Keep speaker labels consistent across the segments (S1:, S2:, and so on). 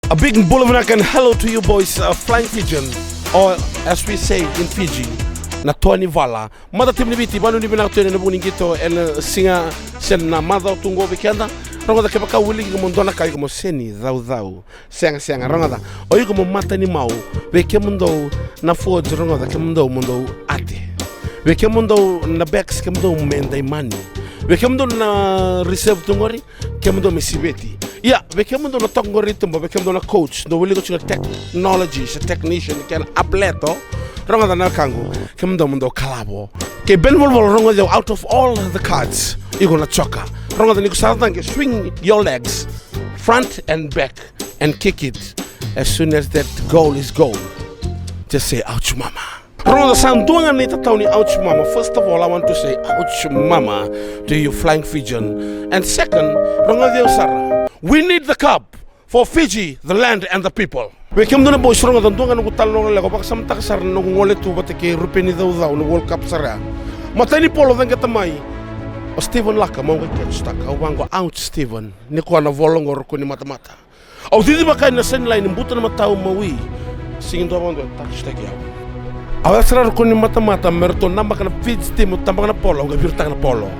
S1: A big Bulavanaka and hello to you boys, Flying Fijian, or as we say in Fiji, na Tony Vala. Mother Tim Nibiti, Banu Nibina Tony Nabuningito, and singer Sen na Mother Tungo Vikenda, Ronga Kapaka willing Mondona Kaimo Seni, thou, sang, Ronga, or you go Matani Mau, Vekemundo, na Forge Ronga, Kemundo Mundo Ate, Vekemundo, Nabex Kemundo Mende Money. Vekemundo na reserve tungori, kemundo misibeti. Yeah, vekemundo na tongori tumbo, vekemundo na coach, no willing to technology, a technician, can apleto, ronga na kango, kemundo mundo kalabo. Ke benvolvo ronga out of all the cards, you gonna choka. Ronga the nikusatan swing your legs, front and back, and kick it. As soon as that goal is goal, just say ouch mama. Ronga sanduanga nita tauni ouch mama. First of all, I want to say ouch mama to you Flying Fijian. And second, ronga deo sara. We need the cup for Fiji, the land and the people. We came to the boys ronga tanduanga no kutalong lego bak samtak sar no ngole tu bateke rupeni dau no World Cup sara. Matani polo dan katamai. O Steven Laka mau catch tak. Au bango ouch Steven. Ni ko na volong or ko ni mata-mata. Au didi bakay na sen line imbuto na matao mawi. Singin do abondo touch tak yaw. Awal serar ko ni mata-mata merto namba kana Fiji team tambang na polo ga virtang na polo.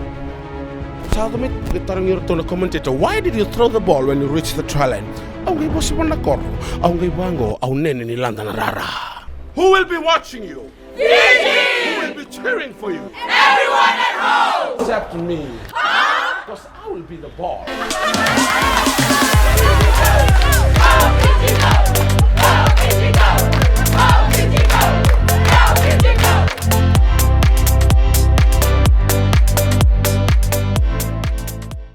S1: Sadamit gitarang yurto na commentator, why did you throw the ball when you reached the try line? Au ngay boss man nakor. Au ngay bango au nene ni landa na rara. Who will be watching you?
S2: Fiji!
S1: Who will be cheering for you?
S2: Everyone at home!
S1: Except me.
S2: Huh?
S1: Because I will be the ball.